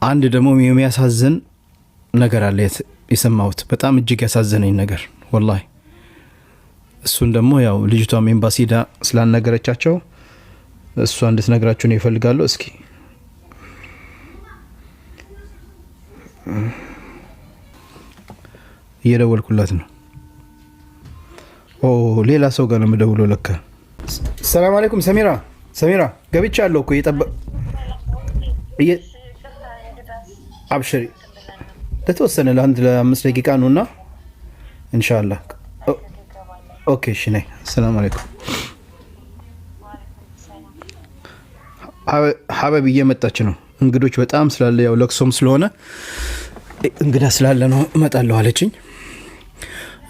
አንድ ደግሞ የሚያሳዝን ነገር አለ የሰማሁት በጣም እጅግ ያሳዘነኝ ነገር ወላሂ እሱን ደግሞ ያው ልጅቷም ኤምባሲ ዳ ስላልነገረቻቸው እሷ እንድትነግራችሁ ነው ይፈልጋሉ እስኪ እየደወልኩላት ነው ሌላ ሰው ጋር ነው የምደውለው ለካ ሰላም አለይኩም ሰሚራ ገብቻለሁ እኮ አብሽሪ ለተወሰነ ለ5 ደቂቃ ነውና ኢንሻአላህ ኦኬ እሺ ነይ ሰላም አለይኩም ሐበብ እየመጣች ነው እንግዶች በጣም ስላለ ያው ለክሶም ስለሆነ እንግዳ ስላለ ነው እመጣለሁ አለችኝ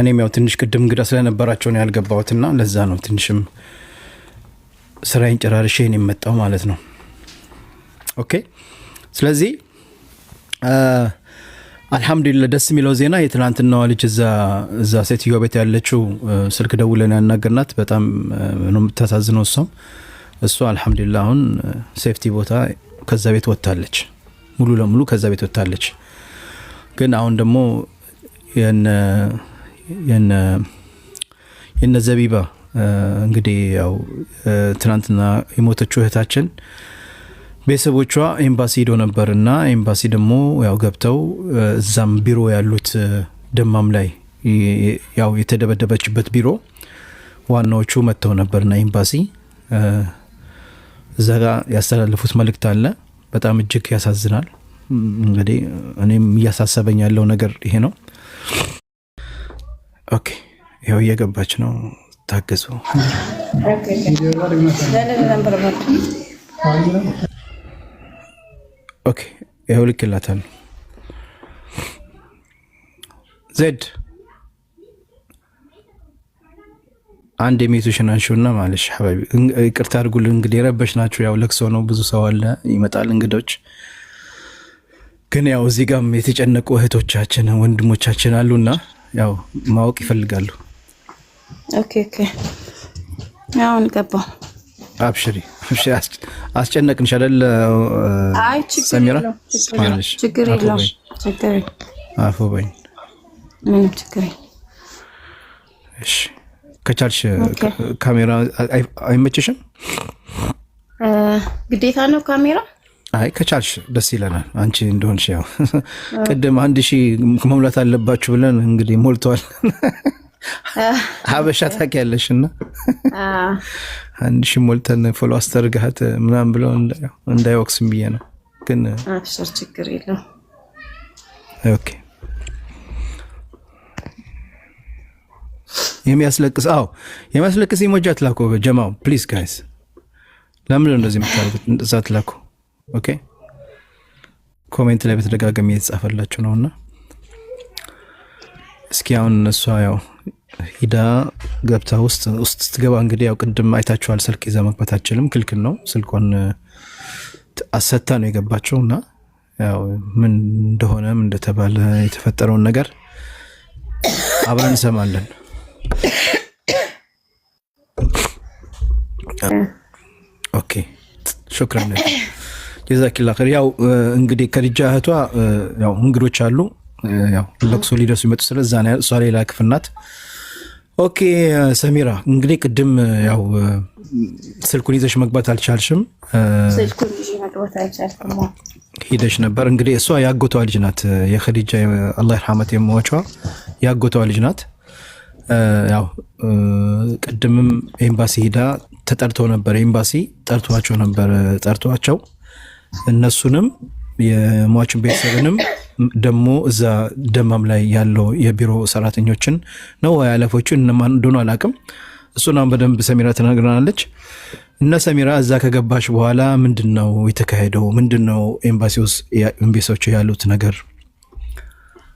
እኔም ያው ትንሽ ቅድም እንግዳ ስለነበራቸው ነው ያልገባሁትና ለዛ ነው ትንሽም ስራዬን ጨራርሼ እኔም መጣሁ ማለት ነው ኦኬ ስለዚህ አልহামዱሊላህ ደስ የሚለው ዜና የትናንትናው ልጅ እዛ ሴትዮ ቤት ያለችው ስልክ ደውለን ያናገርናት በጣም ነው የምታሳዝነው እሷ አልহামዱሊላህ አሁን ሴፍቲ ቦታ ከዛ ቤት ወጣለች ሙሉ ለሙሉ ከዛ ቤት ወጣለች ግን አሁን ደግሞ የነ ዘቢባ እንግዲህ ያው ትናንትና የሞተችው እህታችን ቤተሰቦቿ ኤምባሲ ሄዶ ነበርና ኤምባሲ ደግሞ ያው ገብተው እዛም ቢሮ ያሉት ደማም ላይ ያው የተደበደበችበት ቢሮ ዋናዎቹ መተው ነበርና ኤምባሲ እዛ ጋር ያስተላልፉት መልእክት አለ በጣም እጅግ ያሳዝናል እንግዲህ እኔም እያሳሰበኝ ያለው ነገር ይሄ ነው ኦኬ ያው እየገባች ነው ታገሱ ኦኬ ያው ልክላታል ዜድ አንድ የሚቱሽናሹና ማለሽ ሐባቢ ይቅርታ አድርጉልን እንግዲህ ረበሽናችሁ ያው ለክሶ ነው ብዙ ሰው አለ ይመጣል እንግዶች ግን ያው እዚህ ጋርም የተጨነቁ እህቶቻችን ወንድሞቻችን አሉና ያው ማወቅ ይፈልጋሉ ኦኬ ያው እንገባው አብሽሪ አስጨነቅንሽ አይደል አይ ሰሚራ ችግር የለውም አፎ በይ ምን ችግር እሺ ከቻልሽ ካሜራ አይመችሽም ግዴታ ነው ካሜራ አይ ከቻልሽ ደስ ይለናል አንቺ እንደሆንሽ ያው ቀደም 1000 መሙላት አለባችሁ ብለን እንግዲህ ሞልቷል ሀበሻ ታውቂያለሽና 1000 ሞልተን ፎሎ አስተርጋት ምናምን ብለው እንዳይወክስም ብዬ ነው ግን አብሽር ችግር የለውም ኦኬ የሚያስለቅስ ኢሞጃት ላኩ ጀማው ፕሊዝ ጋይስ ለምን እንደዚህ የምታደርጉት እንደዛት ላኩ ኦኬ ኮሜንት ላይ በተደጋጋሚ የተጻፈላችሁ ነውና እስኪ አሁን እሷ ያው ሂዳ ገብታ ውስጥ ትገባ እንግዲህ ያው ቅድም አይታችኋል ስልክ ይዛ መግባት አትችልም ክልክል ነው ስልኳን አሰታ ነው የገባቸውና ያው ምን እንደሆነ ምን እንደተባለ የተፈጠረውን ነገር አብረን እንሰማለን ኦኬ ሹክራን ጀዛኪላህ ኸይር ያው እንግዲህ ከልጃ እህቷ ያው እንግዶች አሉ ያው ለክሶ ሊደርሱ ይመጡ ስለዛ ነው እሷ ሌላ ክፍናት ኦኬ ሰሚራ እንግዲህ ቅድም ያው ስልኩን ይዘሽ መግባት አልቻልሽም ስልኩን ይዘሽ መግባት አልቻልኩም ሄደሽ ነበር እንግዲህ እሷ ያጎቷ ልጅ ናት የኸዲጃ አላህ ይርሐመት የሞቿ ያጎቷ ልጅ ናት ያው ቅድምም ኤምባሲ ሄዳ ተጠርተው ነበር ኤምባሲ ጠርቷቸው እነሱንም የሟችን ቤተሰብንም ደሞ እዛ ደማም ላይ ያለው የቢሮ ሰራተኞችን ነው ያለፎቹ እነማን እንደሆነ አላቅም እሱናም በደንብ ሰሚራ ተናግራናለች እነ ሰሚራ እዛ ከገባሽ በኋላ ምንድነው የተካሄደው ምንድነው ኤምባሲዎች ያሉት ነገር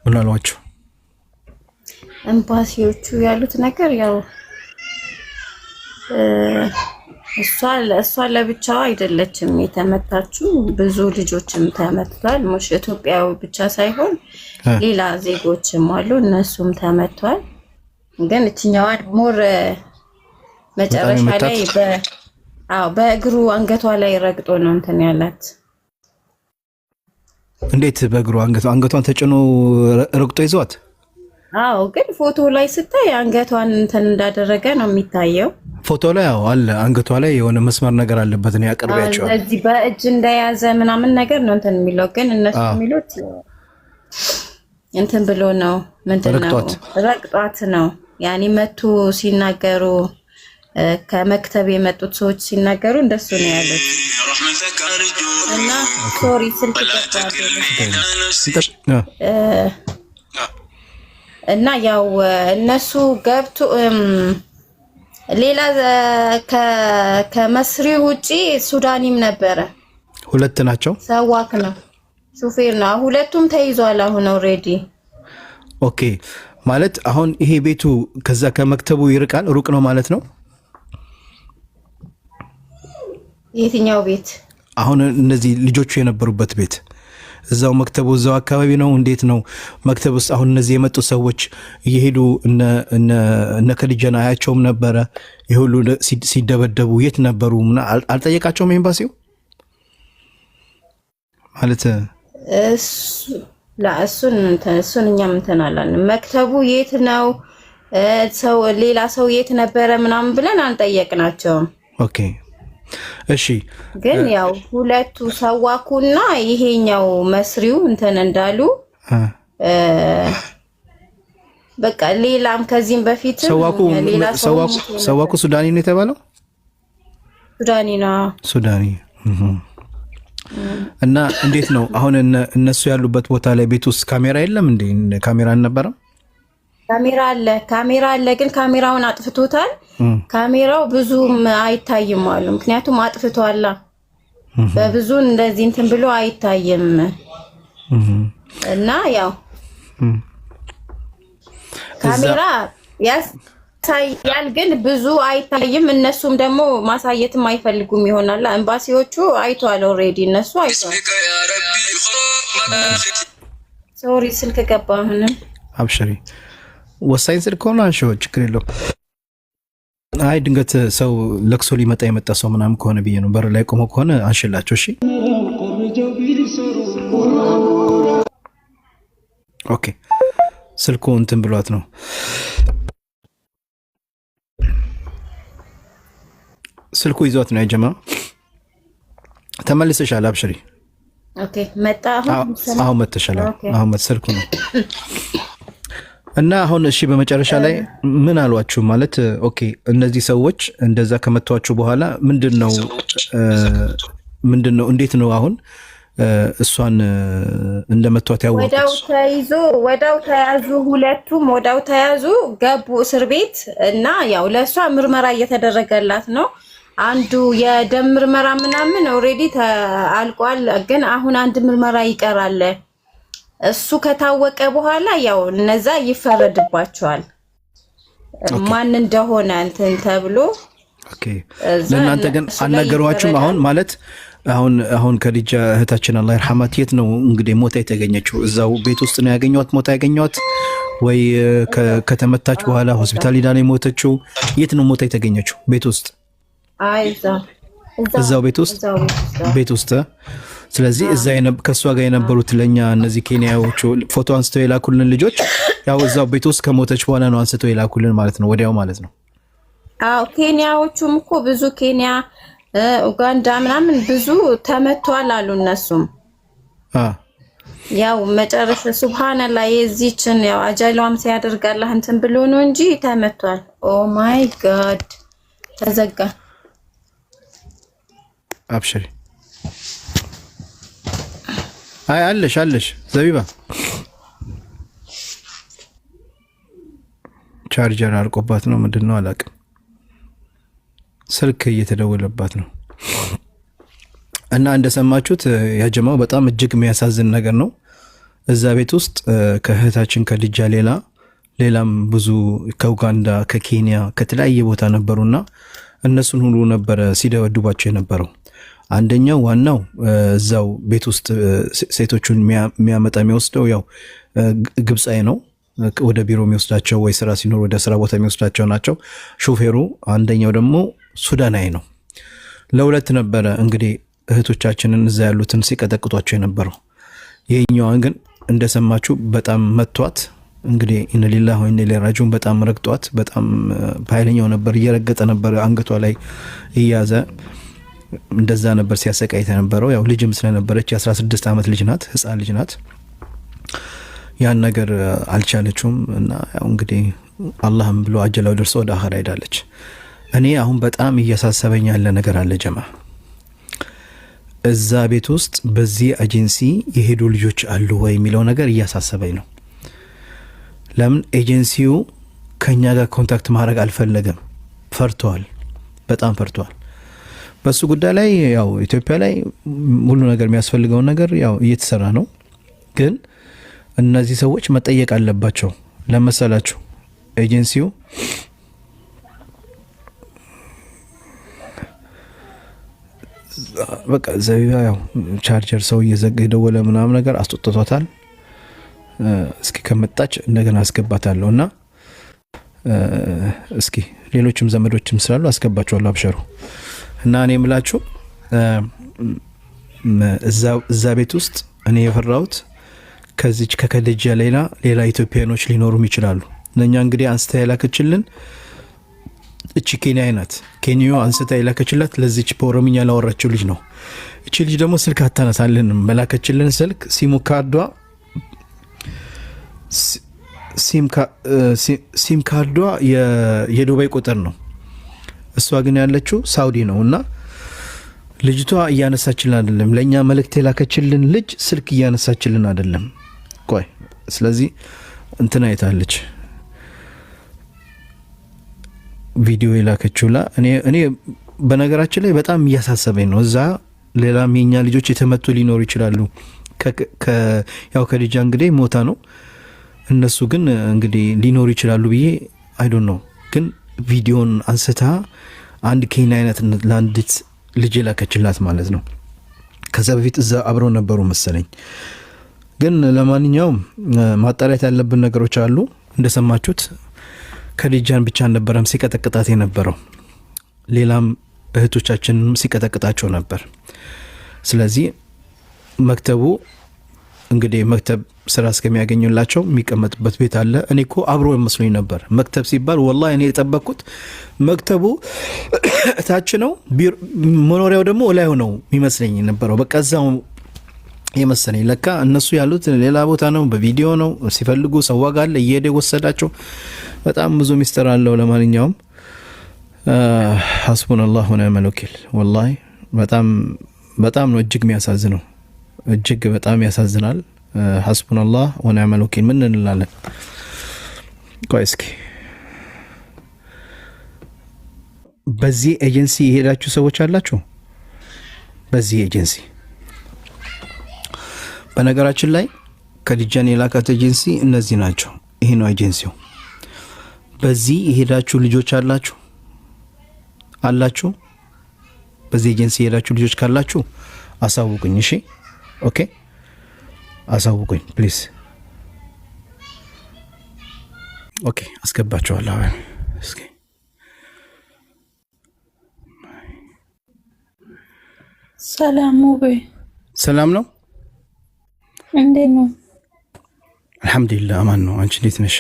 ምን አሏችሁ ኤምባሲዎቹ ያሉት ነገር ያው እሷ ለብቻዋ አይደለችም የተመታችው ብዙ ልጆችም ተመትቷል ሙሽ ኢትዮጵያዊ ብቻ ሳይሆን ሌላ ዜጎችም አሉ እነሱም ተመቷል ግን እኛዋ ሞር መጨረሻ ላይ በእግሩ አንገቷ ላይ ረግጦ ነው እንትን ያላት እንዴት በእግሩ አንገቷን ተጭኖ ረግጦ ይዟት? አዎ፣ ግን ፎቶ ላይ ስታይ አንገቷን እንትን እንዳደረገ ነው የሚታየው። ፎቶ ላይ አለ አንገቷ ላይ የሆነ መስመር ነገር አለበት ነው ያቀርባቸው። እዚህ በእጅ እንደያዘ ምናምን ነገር ነው እንትን የሚለው፣ ግን እነሱ የሚሉት እንትን ብሎ ነው ምንድነው ረግጧት ነው። ያኔ መቱ ሲናገሩ ከመክተብ የመጡት ሰዎች ሲናገሩ እንደሱ ነው ያሉት። እና ሶሪ ስልክ እና ያው እነሱ ገብቶ ሌላ ከመስሪ ውጪ ሱዳኒም ነበረ። ሁለት ናቸው። ሰዋክ ነው ሹፌር ነው። ሁለቱም ተይዟል አሁን ኦልሬዲ። ኦኬ ማለት አሁን ይሄ ቤቱ ከዛ ከመክተቡ ይርቃል፣ ሩቅ ነው ማለት ነው። የትኛው ቤት? አሁን እነዚህ ልጆቹ የነበሩበት ቤት እዛው መክተቡ እዛው አካባቢ ነው? እንዴት ነው መክተብ ውስጥ አሁን እነዚህ የመጡ ሰዎች እየሄዱ እነ ከዲጃን አያቸውም ነበረ? የሁሉ ሲደበደቡ የት ነበሩ? አልጠየቃቸውም ኤምባሲው ማለት እሱን እኛም እንትን አላልን። መክተቡ የት ነው ሰው ሌላ ሰው የት ነበረ ምናምን ብለን አልጠየቅናቸውም። ኦኬ እሺ። ግን ያው ሁለቱ ሰዋኩና ይሄኛው መስሪው እንትን እንዳሉ በቃ ሌላም ከዚህም በፊት ሰዋኩ ሱዳኒ ነው የተባለው። ሱዳኒ ነው ሱዳኒ። እና እንዴት ነው አሁን እነሱ ያሉበት ቦታ ላይ ቤት ውስጥ ካሜራ የለም እንዴ? ካሜራ አልነበረም? ካሜራ አለ፣ ግን ካሜራውን አጥፍቶታል። ካሜራው ብዙም አይታይም አሉ። ምክንያቱም አጥፍቷላ በብዙ እንደዚህ እንትን ብሎ አይታይም። እና ያው ካሜራ ያሳያል፣ ግን ብዙ አይታይም። እነሱም ደግሞ ማሳየትም አይፈልጉም ይሆናል። ኤምባሲዎቹ አይቷል ኦልሬዲ፣ እነሱ አይቷል። ሶሪ ስልክ ገባ። አሁንም አብሽሪ ወሳኝ ስልክ ከሆነ አንሺው፣ ችግር የለውም። አይ ድንገት ሰው ለቅሶ ሊመጣ የመጣ ሰው ምናምን ከሆነ ብዬ ነው። በር ላይ ቆሞ ከሆነ አንሽላቸው። እሺ ኦኬ። ስልኩ እንትን ብሏት ነው። ስልኩ ይዟት ነው ያጀማ። ተመልሰሻል። አብሽሪ። ኦኬ መጣ። አሁን መተሻል። አሁን ስልኩ ነው። እና አሁን እሺ በመጨረሻ ላይ ምን አሏችሁ? ማለት ኦኬ እነዚህ ሰዎች እንደዛ ከመቷችሁ በኋላ ምንድነው እንዴት ነው አሁን እሷን እንደመቷት ያወቁት? ወዳው ተያዙ፣ ሁለቱም ወዳው ተያዙ፣ ገቡ እስር ቤት። እና ያው ለእሷ ምርመራ እየተደረገላት ነው። አንዱ የደም ምርመራ ምናምን ኦልሬዲ አልቋል፣ ግን አሁን አንድ ምርመራ ይቀራል። እሱ ከታወቀ በኋላ ያው እነዛ ይፈረድባቸዋል ማን እንደሆነ እንትን ተብሎ። ኦኬ ለእናንተ ግን አልነገሯችሁም? አሁን ማለት አሁን ከዲጃ እህታችን አላህ ይርሐማት የት ነው እንግዲህ ሞታ የተገኘችው? እዛው ቤት ውስጥ ነው ያገኘዋት? ሞታ ያገኘዋት ወይ ከተመታች በኋላ ሆስፒታል ሄዳ ነው የሞተችው? የት ነው ሞታ የተገኘችው? ቤት ውስጥ? አይ እዛው ቤት ውስጥ። ስለዚህ እዛ ከእሷ ጋር የነበሩት ለእኛ እነዚህ ኬንያዎቹ ፎቶ አንስተው የላኩልን ልጆች ያው እዛው ቤት ውስጥ ከሞተች በኋላ ነው አንስተው የላኩልን ማለት ነው፣ ወዲያው ማለት ነው። አዎ ኬንያዎቹም እኮ ብዙ ኬንያ፣ ኡጋንዳ ምናምን ብዙ ተመቷል አሉ እነሱም። ያው መጨረሻ ሱብሃንአላህ የዚችን ያው አጃሏም ሲያደርጋላህ እንትን ብሎ ነው እንጂ ተመቷል። ኦ ማይ ጋድ ተዘጋ። አብሽሪ። አይ አለሽ ዘቢባ ቻርጀር አልቆባት ነው ምንድነው አላውቅም። ስልክ እየተደወለባት ነው። እና እንደሰማችሁት ያጀማው በጣም እጅግ የሚያሳዝን ነገር ነው። እዛ ቤት ውስጥ ከእህታችን ከዲጃ ሌላም ብዙ ከኡጋንዳ ከኬንያ ከተለያየ ቦታ ነበሩና እነሱን ሁሉ ነበረ ሲደበድቧቸው የነበረው። አንደኛው ዋናው እዛው ቤት ውስጥ ሴቶቹን የሚወስደው ያው ግብፃዊ ነው። ወደ ቢሮ የሚወስዳቸው ወይ ስራ ሲኖር ወደ ስራ ቦታ የሚወስዳቸው ናቸው ሾፌሩ። አንደኛው ደግሞ ሱዳናዊ ነው። ለሁለት ነበረ እንግዲህ እህቶቻችንን እዛ ያሉትን ሲቀጠቅጧቸው የነበረው። ይሄኛዋን ግን እንደሰማችሁ በጣም መቷት። እንግዲህ ኢነ ሊላሂ ወኢነ ኢለይሂ ራጂዑን በጣም ረግጧት፣ በጣም በኃይለኛው ነበር እየረገጠ ነበር አንገቷ ላይ እያዘ እንደዛ ነበር ሲያሰቃይተ ነበረው። ያው ልጅም ስለነበረች የ16 ዓመት ልጅ ናት፣ ህፃን ልጅ ናት። ያን ነገር አልቻለችውም እና ያው እንግዲህ አላህም ብሎ አጀላው ደርሶ ወደ አኺራ ሄዳለች። እኔ አሁን በጣም እያሳሰበኝ ያለ ነገር አለ ጀማ። እዛ ቤት ውስጥ በዚህ ኤጀንሲ የሄዱ ልጆች አሉ ወይ የሚለው ነገር እያሳሰበኝ ነው። ለምን ኤጀንሲው ከኛ ጋር ኮንታክት ማድረግ አልፈለገም? ፈርቷል፣ በጣም ፈርቷል። በሱ ጉዳይ ላይ ያው ኢትዮጵያ ላይ ሁሉ ነገር የሚያስፈልገውን ነገር ያው እየተሰራ ነው። ግን እነዚህ ሰዎች መጠየቅ አለባቸው። ለመሰላችሁ ኤጀንሲው በቃ ዘቢባ ያው ቻርጀር ሰው እየደወለ ምናምን ነገር አስወጥቷታል። እስኪ ከመጣች እንደገና አስገባታለሁ እና እስኪ ሌሎችም ዘመዶችም ስላሉ አስገባቸዋለሁ። አብሸሩ እና እኔ የምላችሁ እዛ ቤት ውስጥ እኔ የፈራሁት ከዚች ከከደጃ ሌላ ኢትዮጵያኖች ሊኖሩም ይችላሉ። እኛ እንግዲህ አንስታ የላከችልን እቺ ኬንያ ናት። ኬንያው አንስታ የላከችላት ለዚች በኦሮምኛ ላወራችው ልጅ ነው። እቺ ልጅ ደግሞ ስልክ አታነሳልንም። መላከችልን ስልክ ሲም ካርዷ የዱባይ ቁጥር ነው። እሷ ግን ያለችው ሳውዲ ነው እና ልጅቷ እያነሳችልን አይደለም። ለኛ መልእክት የላከችልን ልጅ ስልክ እያነሳችልን አይደለም። ቆይ ስለዚህ እንትና አይታለች ቪዲዮ የላከችውላ። እኔ በነገራችን ላይ በጣም እያሳሰበኝ ነው። እዛ ሌላም የኛ ልጆች የተመቱ ሊኖሩ ይችላሉ። ያው ከልጃ እንግዲህ ሞታ ነው። እነሱ ግን እንግዲህ ሊኖሩ ይችላሉ ብዬ አይ ዶንት ኖ። ግን ቪዲዮን አንስታ አንድ ኬንያ አይነት ለአንዲት ልጅ ላከችላት ማለት ነው። ከዛ በፊት እዛ አብረው ነበሩ መሰለኝ። ግን ለማንኛውም ማጣራት ያለብን ነገሮች አሉ። እንደሰማችሁት ከልጃን ብቻ ነበረም ሲቀጠቅጣት የነበረው፣ ሌላም እህቶቻችንም ሲቀጠቅጣቸው ነበር። ስለዚህ መክተቡ እንግዲህ መክተብ ስራ እስከሚያገኙላቸው የሚቀመጡበት ቤት አለ። እኔ እኮ አብሮ መስሎኝ ነበር መክተብ ሲባል ወላሂ እኔ የጠበቅኩት መክተቡ እታች ነው፣ መኖሪያው ደግሞ ላይ ነው የሚመስለኝ ነበረው። በቃ እዛው የመሰለኝ። ለካ እነሱ ያሉት ሌላ ቦታ ነው፣ በቪዲዮ ነው። ሲፈልጉ ሰው ዋጋ አለ እየሄደ ወሰዳቸው። በጣም ብዙ ሚስጥር አለው። ለማንኛውም ሐስቡነላሁ ወኒዕመል ወኪል። ወላሂ በጣም ነው እጅግ የሚያሳዝነው፣ እጅግ በጣም ያሳዝናል። ሐስቡነላህ ወኒዕመል ወኪል ምን እንላለን? ቆይ እስኪ በዚህ ኤጀንሲ የሄዳችሁ ሰዎች አላችሁ? በዚህ ኤጀንሲ በነገራችን ላይ ከዲጃን የላካት ኤጀንሲ እነዚህ ናቸው። ይሄ ነው ኤጀንሲው። በዚህ የሄዳችሁ ልጆች አላችሁ? በዚህ ኤጀንሲ የሄዳችሁ ልጆች ካላችሁ አሳውቁኝ። እሺ ኦኬ፣ አሳውቁኝ ፕሊዝ። ኦኬ አስገባችኋለሁ። እስኪ ሰላም ወይ? ሰላም ነው። እንዴት ነው? አልহামዱሊላህ አማን ነው። አንቺ እንዴት ነሽ?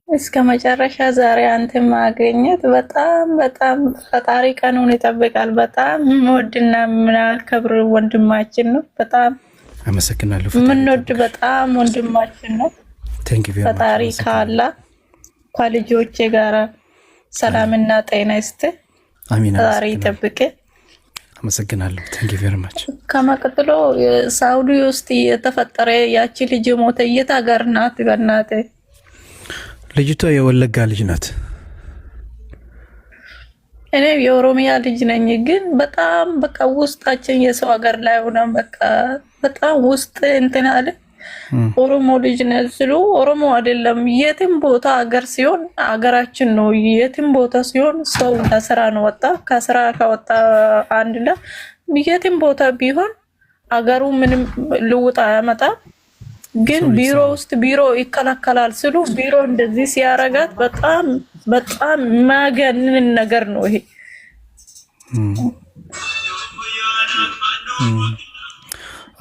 እስከ መጨረሻ ዛሬ አንተ ማግኘት በጣም ፈጣሪ ቀኑን ይጠብቃል። በጣም ወድና ምናከብር ወንድማችን ነው። በጣም አመሰግናለሁ። ምንወድ በጣም ወንድማችን ነው። ፈጣሪ ካላ ከልጆቼ ጋር ሰላምና ጤና ይስጥ። አሚን። ፈጣሪ ይጠብቅ። አመሰግናለሁ። ታንክ ዩ ቬሪ ማች። ከመቀጥሎ ሳውዲ ውስጥ የተፈጠረ ያቺ ልጅ ሞተ። የት ሀገር ናት? በእናቴ ልጅቷ የወለጋ ልጅ ናት። እኔ የኦሮሚያ ልጅ ነኝ። ግን በጣም በቃ ውስጣችን የሰው ሀገር ላይ ሆነ በቃ በጣም ውስጥ እንትን አለ። ኦሮሞ ልጅ ነው ስሉ ኦሮሞ አይደለም። የትም ቦታ ሀገር ሲሆን ሀገራችን ነው። የትም ቦታ ሲሆን ሰው ከስራ ነው ወጣ። ከስራ ከወጣ አንድ ላይ የትም ቦታ ቢሆን ሀገሩ ምንም ልውጥ አያመጣም። ግን ቢሮ ውስጥ ቢሮ ይከላከላል ስሉ ቢሮ እንደዚህ ሲያረጋት በጣም ማገንን ነገር ነው ይሄ።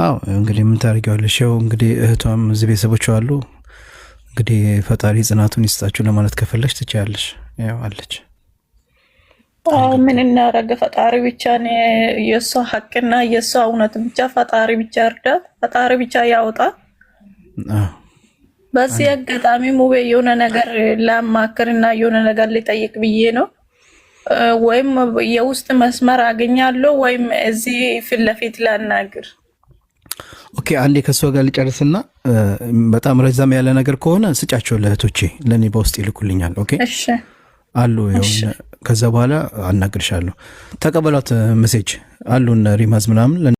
አዎ እንግዲህ ምን ታደርጊዋለሽ? ያው እንግዲህ እህቷም እዚህ ቤተሰቦቿ አሉ። እንግዲህ ፈጣሪ ጽናቱን ይስጣችሁ ለማለት ከፈለሽ ትችያለሽ። ያው አለች። ምን እናደርግ? ፈጣሪ ብቻ ነው የእሷ ሀቅና የእሷ እውነት ብቻ ፈጣሪ ብቻ እርዳት፣ ፈጣሪ ብቻ ያውጣ። በዚህ አጋጣሚ ሙቤ የሆነ ነገር ላማክርና የሆነ ነገር ሊጠይቅ ብዬ ነው። ወይም የውስጥ መስመር አገኛለሁ ወይም እዚህ ፊት ለፊት ላናግር። ኦኬ አንዴ ከሷ ጋር ልጨርስና በጣም ረዛም ያለ ነገር ከሆነ ስጫቸው ለእህቶቼ፣ ለኔ በውስጥ ይልኩልኛል። ኦኬ እሺ አሉ። ከዛ በኋላ አናግርሻለሁ። ተቀበሏት። ሜሴጅ አሉን ሪማዝ ምናምን